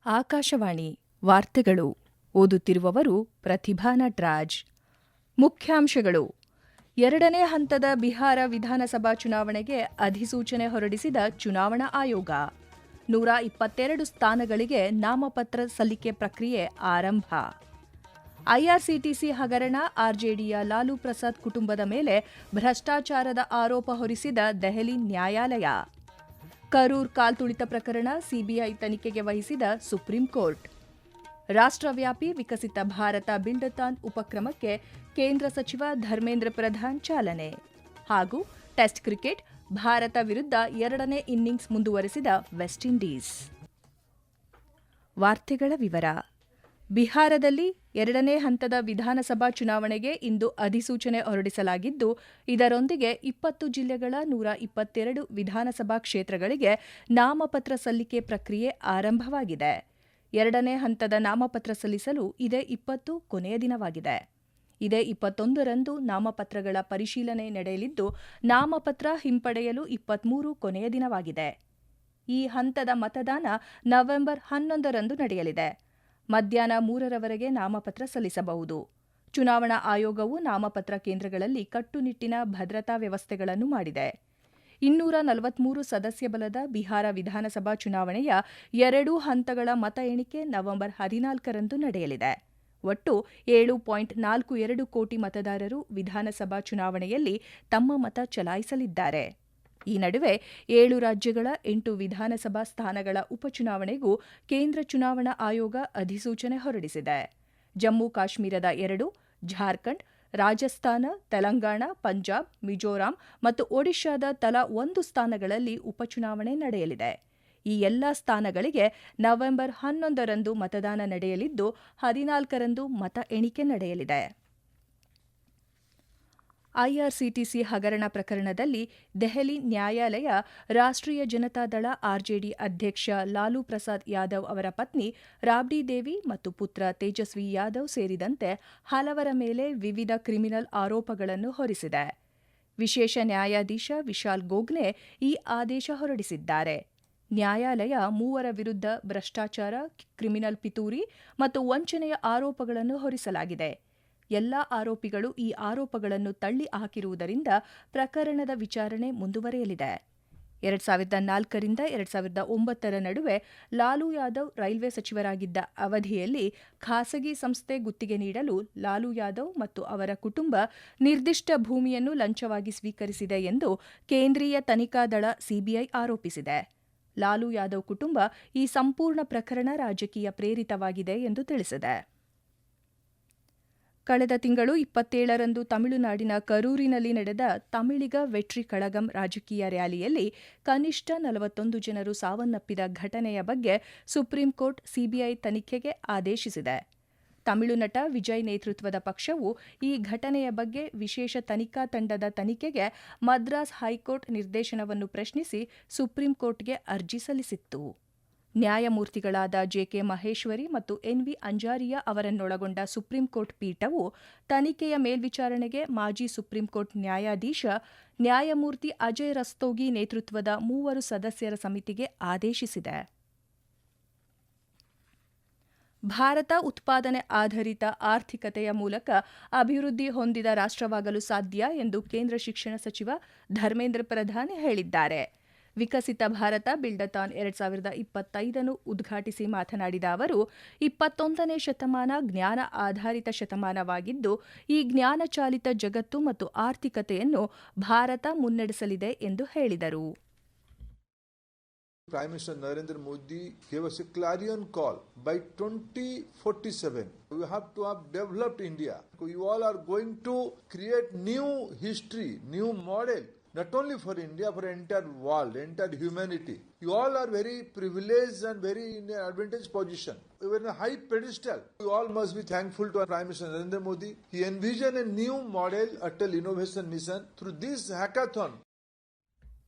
ಆಕಾಶವಾಣಿ ವಾರ್ತೆಗಳು ಓದುತ್ತಿರುವವರು ಪ್ರತಿಭಾ ನಟರಾಜ್. ಮುಖ್ಯಾಂಶಗಳು. ಎರಡನೇ ಹಂತದ ಬಿಹಾರ ವಿಧಾನಸಭಾ ಚುನಾವಣೆಗೆ ಅಧಿಸೂಚನೆ ಹೊರಡಿಸಿದ ಚುನಾವಣಾ ಆಯೋಗ. 122 ಸ್ಥಾನಗಳಿಗೆ ನಾಮಪತ್ರ ಸಲ್ಲಿಕೆ ಪ್ರಕ್ರಿಯೆ ಆರಂಭ. ಐಆರ್ಸಿಟಿಸಿ ಹಗರಣ, ಆರ್ಜೆಡಿಯ ಲಾಲೂ ಪ್ರಸಾದ್ ಕುಟುಂಬದ ಮೇಲೆ ಭ್ರಷ್ಟಾಚಾರದ ಆರೋಪ ಹೊರಿಸಿದ ದೆಹಲಿ ನ್ಯಾಯಾಲಯ. ಕರೂರ್ ಕಾಲ್ತುಳಿತ ಪ್ರಕರಣ ಸಿಬಿಐ ತನಿಖೆಗೆ ವಹಿಸಿದ ಸುಪ್ರೀಂ ಕೋರ್ಟ್. ರಾಷ್ಟ್ರವ್ಯಾಪಿ ವಿಕಸಿತ ಭಾರತ ಬಿಲ್ಡಥಾನ್ ಉಪಕ್ರಮಕ್ಕೆ ಕೇಂದ್ರ ಸಚಿವ ಧರ್ಮೇಂದ್ರ ಪ್ರಧಾನ್ ಚಾಲನೆ. ಹಾಗೂ ಟೆಸ್ಟ್ ಕ್ರಿಕೆಟ್, ಭಾರತ ವಿರುದ್ಧ ಎರಡನೇ ಇನ್ನಿಂಗ್ಸ್ ಮುಂದುವರೆಸಿದ ವೆಸ್ಟ್ ಇಂಡೀಸ್. ವಾರ್ತೆಗಳ ವಿವರ. ಬಿಹಾರದಲ್ಲಿ ಎರಡನೇ ಹಂತದ ವಿಧಾನಸಭಾ ಚುನಾವಣೆಗೆ ಇಂದು ಅಧಿಸೂಚನೆ ಹೊರಡಿಸಲಾಗಿದ್ದು, ಇದರೊಂದಿಗೆ 20 ಜಿಲ್ಲೆಗಳ 122 ವಿಧಾನಸಭಾ ಕ್ಷೇತ್ರಗಳಿಗೆ ನಾಮಪತ್ರ ಸಲ್ಲಿಕೆ ಪ್ರಕ್ರಿಯೆ ಆರಂಭವಾಗಿದೆ. ಎರಡನೇ ಹಂತದ ನಾಮಪತ್ರ ಸಲ್ಲಿಸಲು ಇದೇ 20 ಕೊನೆಯ ದಿನವಾಗಿದೆ. ಇದೇ 21ರಂದು ನಾಮಪತ್ರಗಳ ಪರಿಶೀಲನೆ ನಡೆಯಲಿದ್ದು, ನಾಮಪತ್ರ ಹಿಂಪಡೆಯಲು 23 ಕೊನೆಯ ದಿನವಾಗಿದೆ. ಈ ಹಂತದ ಮತದಾನ ನವೆಂಬರ್ 11ರಂದು ನಡೆಯಲಿದೆ. ಮಧ್ಯಾಹ್ನ 3ರವರೆಗೆ ನಾಮಪತ್ರ ಸಲ್ಲಿಸಬಹುದು. ಚುನಾವಣಾ ಆಯೋಗವು ನಾಮಪತ್ರ ಕೇಂದ್ರಗಳಲ್ಲಿ ಕಟ್ಟುನಿಟ್ಟಿನ ಭದ್ರತಾ ವ್ಯವಸ್ಥೆಗಳನ್ನು ಮಾಡಿದೆ. 243 ಸದಸ್ಯ ಬಲದ ಬಿಹಾರ ವಿಧಾನಸಭಾ ಚುನಾವಣೆಯ 2 ಹಂತಗಳ ಮತ ಎಣಿಕೆ ನವೆಂಬರ್ 14ರಂದು ನಡೆಯಲಿದೆ. ಒಟ್ಟು 7.42 ಕೋಟಿ ಮತದಾರರು ವಿಧಾನಸಭಾ ಚುನಾವಣೆಯಲ್ಲಿ ತಮ್ಮ ಮತ ಚಲಾಯಿಸಲಿದ್ದಾರೆ. ಈ ನಡುವೆ 7 ರಾಜ್ಯಗಳ 8 ವಿಧಾನಸಭಾ ಸ್ಥಾನಗಳ ಉಪಚುನಾವಣೆಗೂ ಕೇಂದ್ರ ಚುನಾವಣಾ ಆಯೋಗ ಅಧಿಸೂಚನೆ ಹೊರಡಿಸಿದೆ. ಜಮ್ಮು ಕಾಶ್ಮೀರದ 2, ಜಾರ್ಖಂಡ್, ರಾಜಸ್ಥಾನ, ತೆಲಂಗಾಣ, ಪಂಜಾಬ್, ಮಿಜೋರಾಂ ಮತ್ತು ಒಡಿಶಾದ ತಲಾ 1 ಸ್ಥಾನಗಳಲ್ಲಿ ಉಪಚುನಾವಣೆ ನಡೆಯಲಿದೆ. ಈ ಎಲ್ಲಾ ಸ್ಥಾನಗಳಿಗೆ ನವೆಂಬರ್ 11ರಂದು ಮತದಾನ ನಡೆಯಲಿದ್ದು, 14ರಂದು ಮತ ಎಣಿಕೆ ನಡೆಯಲಿದೆ. ಐಆರ್ಸಿಟಿಸಿ ಹಗರಣ ಪ್ರಕರಣದಲ್ಲಿ ದೆಹಲಿ ನ್ಯಾಯಾಲಯ ರಾಷ್ಟ್ರೀಯ ಜನತಾದಳ ಆರ್ಜೆಡಿ ಅಧ್ಯಕ್ಷ ಲಾಲೂ ಪ್ರಸಾದ್ ಯಾದವ್ ಅವರ ಪತ್ನಿ ರಾಬ್ಡಿ ದೇವಿ ಮತ್ತು ಪುತ್ರ ತೇಜಸ್ವಿ ಯಾದವ್ ಸೇರಿದಂತೆ ಹಲವರ ಮೇಲೆ ವಿವಿಧ ಕ್ರಿಮಿನಲ್ ಆರೋಪಗಳನ್ನು ಹೊರಿಸಿದೆ. ವಿಶೇಷ ನ್ಯಾಯಾಧೀಶ ವಿಶಾಲ್ ಗೋಗ್ನೆ ಈ ಆದೇಶ ಹೊರಡಿಸಿದ್ದಾರೆ. ನ್ಯಾಯಾಲಯ 3 ವಿರುದ್ಧ ಭ್ರಷ್ಟಾಚಾರ, ಕ್ರಿಮಿನಲ್ ಪಿತೂರಿ ಮತ್ತು ವಂಚನೆಯ ಆರೋಪಗಳನ್ನು ಹೊರಿಸಲಾಗಿದೆ. ಎಲ್ಲಾ ಆರೋಪಿಗಳು ಈ ಆರೋಪಗಳನ್ನು ತಳ್ಳಿ ಹಾಕಿರುವುದರಿಂದ ಪ್ರಕರಣದ ವಿಚಾರಣೆ ಮುಂದುವರೆಯಲಿದೆ. 2004ರಿಂದ 2009ರ ನಡುವೆ ಲಾಲೂ ಯಾದವ್ ರೈಲ್ವೆ ಸಚಿವರಾಗಿದ್ದ ಅವಧಿಯಲ್ಲಿ ಖಾಸಗಿ ಸಂಸ್ಥೆ ಗುತ್ತಿಗೆ ನೀಡಲು ಲಾಲೂ ಯಾದವ್ ಮತ್ತು ಅವರ ಕುಟುಂಬ ನಿರ್ದಿಷ್ಟ ಭೂಮಿಯನ್ನು ಲಂಚವಾಗಿ ಸ್ವೀಕರಿಸಿದೆ ಎಂದು ಕೇಂದ್ರೀಯ ತನಿಖಾ ದಳ ಸಿಬಿಐ ಆರೋಪಿಸಿದೆ. ಲಾಲೂ ಯಾದವ್ ಕುಟುಂಬ ಈ ಸಂಪೂರ್ಣ ಪ್ರಕರಣ ರಾಜಕೀಯ ಪ್ರೇರಿತವಾಗಿದೆ ಎಂದು ತಿಳಿಸಿದೆ. ಕಳೆದ ತಿಂಗಳು 27ರಂದು ತಮಿಳುನಾಡಿನ ಕರೂರಿನಲ್ಲಿ ನಡೆದ ತಮಿಳಿಗ ವೆಟ್ರಿ ಕಳಗಂ ರಾಜಕೀಯ ರ್ಯಾಲಿಯಲ್ಲಿ ಕನಿಷ್ಠ 41 ಜನರು ಸಾವನ್ನಪ್ಪಿದ ಘಟನೆಯ ಬಗ್ಗೆ ಸುಪ್ರೀಂ ಕೋರ್ಟ್ ಸಿಬಿಐ ತನಿಖೆಗೆ ಆದೇಶಿಸಿದೆ. ತಮಿಳು ನಟ ವಿಜಯ್ ನೇತೃತ್ವದ ಪಕ್ಷವು ಈ ಘಟನೆಯ ಬಗ್ಗೆ ವಿಶೇಷ ತನಿಖಾ ತಂಡದ ತನಿಖೆಗೆ ಮದ್ರಾಸ್ ಹೈಕೋರ್ಟ್ ನಿರ್ದೇಶನವನ್ನು ಪ್ರಶ್ನಿಸಿ ಸುಪ್ರೀಂ ಕೋರ್ಟ್ಗೆ ಅರ್ಜಿ ಸಲ್ಲಿಸಿತ್ತು. ನ್ಯಾಯಮೂರ್ತಿಗಳಾದ ಜೆಕೆ ಮಹೇಶ್ವರಿ ಮತ್ತು ಎನ್ವಿ ಅಂಜಾರಿಯಾ ಅವರನ್ನೊಳಗೊಂಡ ಸುಪ್ರೀಂ ಕೋರ್ಟ್ ಪೀಠವು ತನಿಖೆಯ ಮೇಲ್ವಿಚಾರಣೆಗೆ ಮಾಜಿ ಸುಪ್ರೀಂ ಕೋರ್ಟ್ ನ್ಯಾಯಾಧೀಶ ನ್ಯಾಯಮೂರ್ತಿ ಅಜಯ್ ರಸ್ತೋಗಿ ನೇತೃತ್ವದ 3 ಸದಸ್ಯರ ಸಮಿತಿಗೆ ಆದೇಶಿಸಿದೆ. ಭಾರತ ಉತ್ಪಾದನೆ ಆಧಾರಿತ ಆರ್ಥಿಕತೆಯ ಮೂಲಕ ಅಭಿವೃದ್ಧಿ ಹೊಂದಿದ ರಾಷ್ಟ್ರವಾಗಲು ಸಾಧ್ಯ ಎಂದು ಕೇಂದ್ರ ಶಿಕ್ಷಣ ಸಚಿವ ಧರ್ಮೇಂದ್ರ ಪ್ರಧಾನ್ ಹೇಳಿದ್ದಾರೆ. ವಿಕಸಿತ ಭಾರತ ಬಿಲ್ಡಥಾನ್ 2025 ಉದ್ಘಾಟಿಸಿ ಮಾತನಾಡಿದ ಅವರು, 21ನೇ ಶತಮಾನ ಜ್ಞಾನ ಆಧಾರಿತ ಶತಮಾನವಾಗಿದ್ದು, ಈ ಜ್ಞಾನ ಚಾಲಿತ ಜಗತ್ತು ಮತ್ತು ಆರ್ಥಿಕತೆಯನ್ನು ಭಾರತ ಮುನ್ನಡೆಸಲಿದೆ ಎಂದು ಹೇಳಿದರು. Prime Minister Narendra Modi gave us a clarion call. By 2047, we have to have developed India. You all are going to create new history, new model. Not only for India, for entire world, entire humanity. You all are very privileged and very in an advantageous position. You are in a high pedestal. You all must be thankful to Prime Minister Narendra Modi. He envisioned a new model, Atal Innovation Mission. Through this hackathon,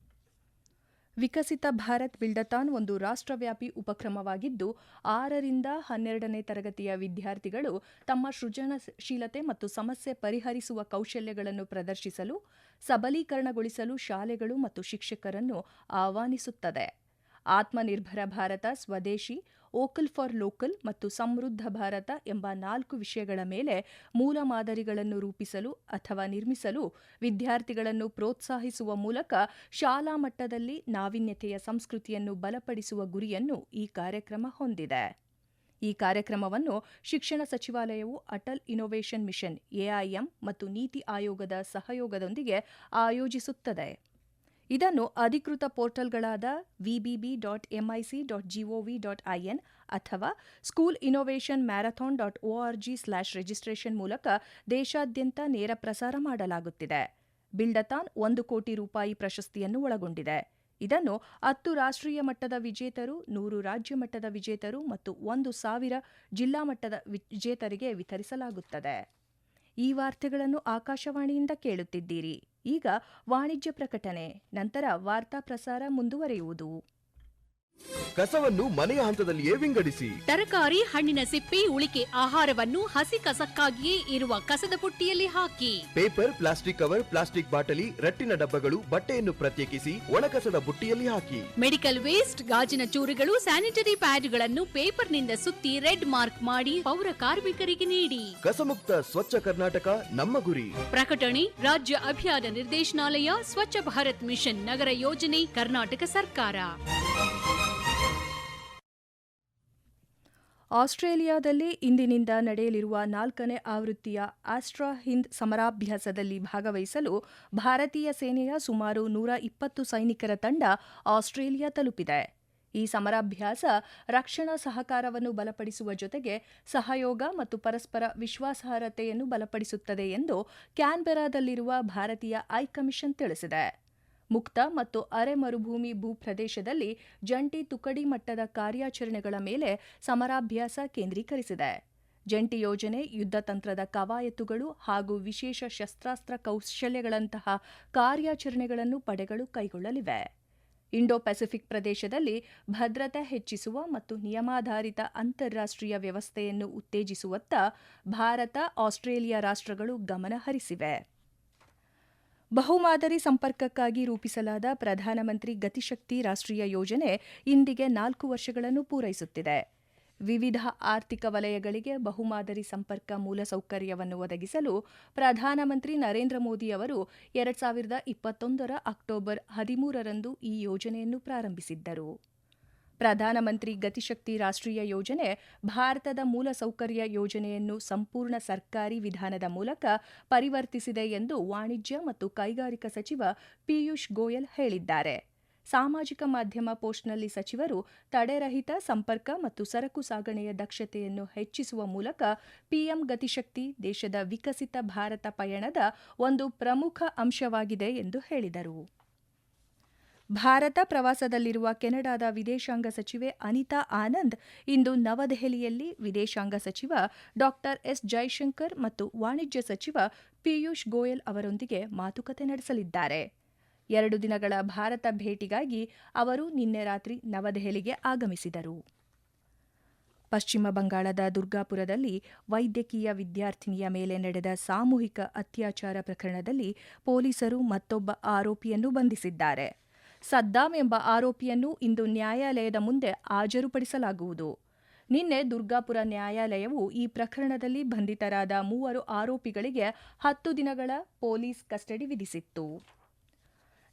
ವಿಕಸಿತ ಭಾರತ್ ಬಿಲ್ಡಥಾನ್ ಒಂದು ರಾಷ್ಟ್ರವ್ಯಾಪಿ ಉಪಕ್ರಮವಾಗಿದ್ದು 6ರಿಂದ 12ನೇ ತರಗತಿಯ ವಿದ್ಯಾರ್ಥಿಗಳು ತಮ್ಮ ಸೃಜನಶೀಲತೆ ಮತ್ತು ಸಮಸ್ಯೆ ಪರಿಹರಿಸುವ ಕೌಶಲ್ಯಗಳನ್ನು ಪ್ರದರ್ಶಿಸಲು, ಸಬಲೀಕರಣಗೊಳಿಸಲು ಶಾಲೆಗಳು ಮತ್ತು ಶಿಕ್ಷಕರನ್ನು ಆಹ್ವಾನಿಸುತ್ತದೆ. ಆತ್ಮನಿರ್ಭರ ಭಾರತ, ಸ್ವದೇಶಿ, ವೋಕಲ್ ಫಾರ್ ಲೋಕಲ್ ಮತ್ತು ಸಮೃದ್ಧ ಭಾರತ ಎಂಬ 4 ವಿಷಯಗಳ ಮೇಲೆ ಮೂಲ ಮಾದರಿಗಳನ್ನು ರೂಪಿಸಲು ಅಥವಾ ನಿರ್ಮಿಸಲು ವಿದ್ಯಾರ್ಥಿಗಳನ್ನು ಪ್ರೋತ್ಸಾಹಿಸುವ ಮೂಲಕ ಶಾಲಾ ಮಟ್ಟದಲ್ಲಿ ನಾವೀನ್ಯತೆಯ ಸಂಸ್ಕೃತಿಯನ್ನು ಬಲಪಡಿಸುವ ಗುರಿಯನ್ನು ಈ ಕಾರ್ಯಕ್ರಮ ಹೊಂದಿದೆ. ಈ ಕಾರ್ಯಕ್ರಮವನ್ನು ಶಿಕ್ಷಣ ಸಚಿವಾಲಯವು ಅಟಲ್ ಇನ್ನೋವೇಷನ್ ಮಿಷನ್ (ಎಐಎಂ) ಮತ್ತು ನೀತಿ ಆಯೋಗದ ಸಹಯೋಗದೊಂದಿಗೆ ಆಯೋಜಿಸುತ್ತದೆ. ಇದನ್ನು ಅಧಿಕೃತ ಪೋರ್ಟಲ್ಗಳಾದ vbb.mic.gov.in ಅಥವಾ ಸ್ಕೂಲ್ ಇನ್ನೋವೇಷನ್ marathon.org/registration ಮೂಲಕ ದೇಶಾದ್ಯಂತ ನೇರ ಪ್ರಸಾರ ಮಾಡಲಾಗುತ್ತಿದೆ. ಬಿಲ್ಡಥಾನ್ 1 ಕೋಟಿ ರೂಪಾಯಿ ಪ್ರಶಸ್ತಿಯನ್ನು ಒಳಗೊಂಡಿದೆ. ಇದನ್ನು 10 ರಾಷ್ಟ್ರೀಯ ಮಟ್ಟದ ವಿಜೇತರು, 100 ರಾಜ್ಯ ಮಟ್ಟದ ವಿಜೇತರು ಮತ್ತು 1,000 ಜಿಲ್ಲಾ ಮಟ್ಟದ ವಿಜೇತರಿಗೆ ವಿತರಿಸಲಾಗುತ್ತದೆ. ಈ ವಾರ್ತೆಗಳನ್ನು ಆಕಾಶವಾಣಿಯಿಂದ ಕೇಳುತ್ತಿದ್ದೀರಿ. ಈಗ ವಾಣಿಜ್ಯ ಪ್ರಕಟಣೆ, ನಂತರ ವಾರ್ತಾ ಪ್ರಸಾರ ಮುಂದುವರಿಯುವುದು. ಕಸವನ್ನು ಮನೆಯ ಹಂತದಲ್ಲಿಯೇ ವಿಂಗಡಿಸಿ. ತರಕಾರಿ, ಹಣ್ಣಿನ ಸಿಪ್ಪೆ, ಉಳಿಕೆ ಆಹಾರವನ್ನು ಹಸಿ ಕಸಕ್ಕಾಗಿಯೇ ಇರುವ ಕಸದ ಬುಟ್ಟಿಯಲ್ಲಿ ಹಾಕಿ. ಪೇಪರ್, ಪ್ಲಾಸ್ಟಿಕ್ ಕವರ್, ಪ್ಲಾಸ್ಟಿಕ್ ಬಾಟಲಿ, ರಟ್ಟಿನ ಡಬ್ಬಗಳು, ಬಟ್ಟೆಯನ್ನು ಪ್ರತ್ಯೇಕಿಸಿ ಒಣಕಸದ ಬುಟ್ಟಿಯಲ್ಲಿ ಹಾಕಿ. ಮೆಡಿಕಲ್ ವೇಸ್ಟ್, ಗಾಜಿನ ಚೂರುಗಳು, ಸ್ಯಾನಿಟರಿ ಪ್ಯಾಡ್ಗಳನ್ನು ಪೇಪರ್ನಿಂದ ಸುತ್ತಿ ರೆಡ್ ಮಾರ್ಕ್ ಮಾಡಿ ಪೌರ ಕಾರ್ಮಿಕರಿಗೆ ನೀಡಿ. ಕಸಮುಕ್ತ ಸ್ವಚ್ಛ ಕರ್ನಾಟಕ ನಮ್ಮ ಗುರಿ. ಪ್ರಕಟಣೆ ರಾಜ್ಯ ಅಭಿಯಾನ ನಿರ್ದೇಶನಾಲಯ, ಸ್ವಚ್ಛ ಭಾರತ್ ಮಿಷನ್, ನಗರ ಯೋಜನೆ, ಕರ್ನಾಟಕ ಸರ್ಕಾರ. ಆಸ್ಟ್ರೇಲಿಯಾದಲ್ಲಿ ಇಂದಿನಿಂದ ನಡೆಯಲಿರುವ 4ನೇ ಆವೃತ್ತಿಯ ಆಸ್ಟ್ರಾ ಹಿಂದ್ ಸಮರಾಭ್ಯಾಸದಲ್ಲಿ ಭಾಗವಹಿಸಲು ಭಾರತೀಯ ಸೇನೆಯ ಸುಮಾರು 120 ಸೈನಿಕರ ತಂಡ ಆಸ್ಟ್ರೇಲಿಯಾ ತಲುಪಿದೆ. ಈ ಸಮರಾಭ್ಯಾಸ ರಕ್ಷಣಾ ಸಹಕಾರವನ್ನು ಬಲಪಡಿಸುವ ಜೊತೆಗೆ ಸಹಯೋಗ ಮತ್ತು ಪರಸ್ಪರ ವಿಶ್ವಾಸಾರ್ಹತೆಯನ್ನು ಬಲಪಡಿಸುತ್ತದೆ ಎಂದು ಕ್ಯಾನ್ಬೆರಾದಲ್ಲಿರುವ ಭಾರತೀಯ ಹೈಕಮಿಷನ್ ತಿಳಿಸಿದೆ. ಮುಕ್ತ ಮತ್ತು ಅರೆ ಮರುಭೂಮಿ ಭೂಪ್ರದೇಶದಲ್ಲಿ ಜಂಟಿ ತುಕಡಿ ಮಟ್ಟದ ಕಾರ್ಯಾಚರಣೆಗಳ ಮೇಲೆ ಸಮರಾಭ್ಯಾಸ ಕೇಂದ್ರೀಕರಿಸಿದೆ. ಜಂಟಿ ಯೋಜನೆ, ಯುದ್ಧ ತಂತ್ರದ ಕವಾಯತುಗಳು ಹಾಗೂ ವಿಶೇಷ ಶಸ್ತ್ರಾಸ್ತ್ರ ಕೌಶಲ್ಯಗಳಂತಹ ಕಾರ್ಯಾಚರಣೆಗಳನ್ನು ಪಡೆಗಳು ಕೈಗೊಳ್ಳಲಿವೆ. ಇಂಡೋ ಪೆಸಿಫಿಕ್ ಪ್ರದೇಶದಲ್ಲಿ ಭದ್ರತೆ ಹೆಚ್ಚಿಸುವ ಮತ್ತು ನಿಯಮಾಧಾರಿತ ಅಂತಾರಾಷ್ಟ್ರೀಯ ವ್ಯವಸ್ಥೆಯನ್ನು ಉತ್ತೇಜಿಸುವತ್ತ ಭಾರತ, ಆಸ್ಟ್ರೇಲಿಯಾ ರಾಷ್ಟ್ರಗಳು ಗಮನ ಹರಿಸಿವೆ. ಬಹುಮಾದರಿ ಸಂಪರ್ಕಕ್ಕಾಗಿ ರೂಪಿಸಲಾದ ಪ್ರಧಾನಮಂತ್ರಿ ಗತಿಶಕ್ತಿ ರಾಷ್ಟ್ರೀಯ ಯೋಜನೆ ಇಂದಿಗೆ 4 ವರ್ಷಗಳನ್ನು ಪೂರೈಸುತ್ತಿದೆ. ವಿವಿಧ ಆರ್ಥಿಕ ವಲಯಗಳಿಗೆ ಬಹುಮಾದರಿ ಸಂಪರ್ಕ ಮೂಲಸೌಕರ್ಯವನ್ನು ಒದಗಿಸಲು ಪ್ರಧಾನಮಂತ್ರಿ ನರೇಂದ್ರ ಮೋದಿ ಅವರು 2021 ಅಕ್ಟೋಬರ್ 13ರಂದು ಈ ಯೋಜನೆಯನ್ನು ಪ್ರಾರಂಭಿಸಿದ್ದರು. ಪ್ರಧಾನಮಂತ್ರಿ ಗತಿಶಕ್ತಿ ರಾಷ್ಟ್ರೀಯ ಯೋಜನೆ ಭಾರತದ ಮೂಲಸೌಕರ್ಯ ಯೋಜನೆಯನ್ನು ಸಂಪೂರ್ಣ ಸರ್ಕಾರಿ ವಿಧಾನದ ಮೂಲಕ ಪರಿವರ್ತಿಸಿದೆ ಎಂದು ವಾಣಿಜ್ಯ ಮತ್ತು ಕೈಗಾರಿಕಾ ಸಚಿವ ಪಿಯೂಷ್ ಗೋಯಲ್ ಹೇಳಿದ್ದಾರೆ. ಸಾಮಾಜಿಕ ಮಾಧ್ಯಮ ಪೋಸ್ಟ್ನಲ್ಲಿ ಸಚಿವರು ತಡೆರಹಿತ ಸಂಪರ್ಕ ಮತ್ತು ಸರಕು ಸಾಗಣೆಯ ದಕ್ಷತೆಯನ್ನು ಹೆಚ್ಚಿಸುವ ಮೂಲಕ ಪಿಎಂ ಗತಿಶಕ್ತಿ ದೇಶದ ವಿಕಸಿತ ಭಾರತ ಪಯಣದ ಒಂದು ಪ್ರಮುಖ ಅಂಶವಾಗಿದೆ ಎಂದು ಹೇಳಿದರು. ಭಾರತ ಪ್ರವಾಸದಲ್ಲಿರುವ ಕೆನಡಾದ ವಿದೇಶಾಂಗ ಸಚಿವೆ ಅನಿತಾ ಆನಂದ್ ಇಂದು ನವದೆಹಲಿಯಲ್ಲಿ ವಿದೇಶಾಂಗ ಸಚಿವ ಡಾ ಎಸ್ ಜೈಶಂಕರ್ ಮತ್ತು ವಾಣಿಜ್ಯ ಸಚಿವ ಪಿಯೂಷ್ ಗೋಯಲ್ ಅವರೊಂದಿಗೆ ಮಾತುಕತೆ ನಡೆಸಲಿದ್ದಾರೆ. 2 ದಿನಗಳ ಭಾರತ ಭೇಟಿಗಾಗಿ ಅವರು ನಿನ್ನೆ ರಾತ್ರಿ ನವದೆಹಲಿಗೆ ಆಗಮಿಸಿದರು. ಪಶ್ಚಿಮ ಬಂಗಾಳದ ದುರ್ಗಾಪುರದಲ್ಲಿ ವೈದ್ಯಕೀಯ ವಿದ್ಯಾರ್ಥಿನಿಯ ಮೇಲೆ ನಡೆದ ಸಾಮೂಹಿಕ ಅತ್ಯಾಚಾರ ಪ್ರಕರಣದಲ್ಲಿ ಪೊಲೀಸರು ಮತ್ತೊಬ್ಬ ಆರೋಪಿಯನ್ನು ಬಂಧಿಸಿದ್ದಾರೆ. ಸದ್ದಾಂ ಎಂಬ ಆರೋಪಿಯನ್ನು ಇಂದು ನ್ಯಾಯಾಲಯದ ಮುಂದೆ ಹಾಜರುಪಡಿಸಲಾಗುವುದು. ನಿನ್ನೆ ದುರ್ಗಾಪುರ ನ್ಯಾಯಾಲಯವು ಈ ಪ್ರಕರಣದಲ್ಲಿ ಬಂಧಿತರಾದ 3 ಆರೋಪಿಗಳಿಗೆ 10 ದಿನಗಳ ಪೊಲೀಸ್ ಕಸ್ಟಡಿ ವಿಧಿಸಿತ್ತು.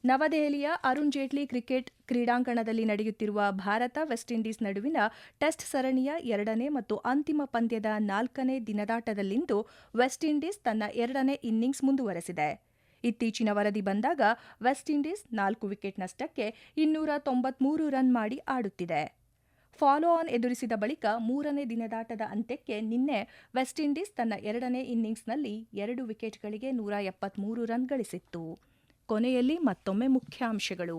ನವದೆಹಲಿಯ ಅರುಣ್ ಜೇಟ್ಲಿ ಕ್ರಿಕೆಟ್ ಕ್ರೀಡಾಂಗಣದಲ್ಲಿ ನಡೆಯುತ್ತಿರುವ ಭಾರತ ವೆಸ್ಟ್ ಇಂಡೀಸ್ ನಡುವಿನ ಟೆಸ್ಟ್ ಸರಣಿಯ 2ನೇ ಮತ್ತು ಅಂತಿಮ ಪಂದ್ಯದ 4ನೇ ದಿನದಾಟದಲ್ಲಿಂದು ವೆಸ್ಟ್ ಇಂಡೀಸ್ ತನ್ನ 2ನೇ ಇನ್ನಿಂಗ್ಸ್ ಮುಂದುವರೆಸಿದೆ. ಇತ್ತೀಚಿನ ವರದಿ ಬಂದಾಗ ವೆಸ್ಟ್ ಇಂಡೀಸ್ 4 ವಿಕೆಟ್ ನಷ್ಟಕ್ಕೆ 293 ರನ್ ಮಾಡಿ ಆಡುತ್ತಿದೆ. ಫಾಲೋ ಆನ್ ಎದುರಿಸಿದ ಬಳಿಕ 3ನೇ ದಿನದಾಟದ ಅಂತ್ಯಕ್ಕೆ ನಿನ್ನೆ ವೆಸ್ಟ್ ಇಂಡೀಸ್ ತನ್ನ 2ನೇ ಇನ್ನಿಂಗ್ಸ್ನಲ್ಲಿ 2 ವಿಕೆಟ್ಗಳಿಗೆ 173 ರನ್ ಗಳಿಸಿತ್ತು. ಕೊನೆಯಲ್ಲಿ ಮತ್ತೊಮ್ಮೆ ಮುಖ್ಯಾಂಶಗಳು.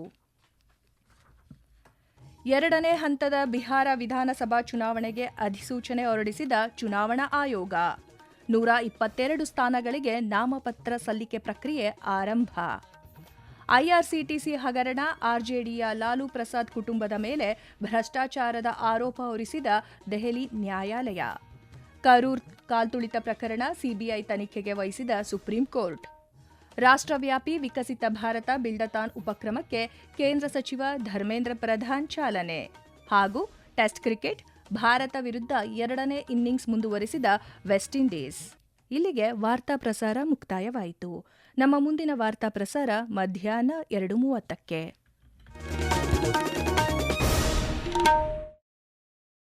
2ನೇ ಹಂತದ ಬಿಹಾರ ವಿಧಾನಸಭಾ ಚುನಾವಣೆಗೆ ಅಧಿಸೂಚನೆ ಹೊರಡಿಸಿದ ಚುನಾವಣಾ ಆಯೋಗ. 122 ಸ್ಥಾನಗಳಿಗೆ ನಾಮಪತ್ರ ಸಲ್ಲಿಕೆ ಪ್ರಕ್ರಿಯೆ ಆರಂಭ. ಐಆರ್ಸಿಟಿಸಿ ಹಗರಣ ಆರ್ಜೆಡಿಯ ಲಾಲು ಪ್ರಸಾದ್ ಕುಟುಂಬದ ಮೇಲೆ ಭ್ರಷ್ಟಾಚಾರದ ಆರೋಪ ಹೊರಿಸಿದ ದೆಹಲಿ ನ್ಯಾಯಾಲಯ. ಕರೂರ್ ಕಾಲ್ತುಳಿತ ಪ್ರಕರಣ ಸಿಬಿಐ ತನಿಖೆಗೆ ವಹಿಸಿದ ಸುಪ್ರೀಂ ಕೋರ್ಟ್. ರಾಷ್ಟ್ರವ್ಯಾಪಿ ವಿಕಸಿತ ಭಾರತ ಬಿಲ್ಡಥಾನ್ ಉಪಕ್ರಮಕ್ಕೆ ಕೇಂದ್ರ ಸಚಿವ ಧರ್ಮೇಂದ್ರ ಪ್ರಧಾನ್ ಚಾಲನೆ. ಹಾಗೂ ಟೆಸ್ಟ್ ಕ್ರಿಕೆಟ್ ಭಾರತ ವಿರುದ್ಧ 2ನೇ ಇನ್ನಿಂಗ್ಸ್ ಮುಂದುವರಿಸಿದ ವೆಸ್ಟ್ ಇಂಡೀಸ್. ಇಲ್ಲಿಗೆ ವಾರ್ತಾ ಪ್ರಸಾರ ಮುಕ್ತಾಯವಾಯಿತು. ನಮ್ಮ ಮುಂದಿನ ವಾರ್ತಾ ಪ್ರಸಾರ ಮಧ್ಯಾಹ್ನ 2:30ಕ್ಕೆ.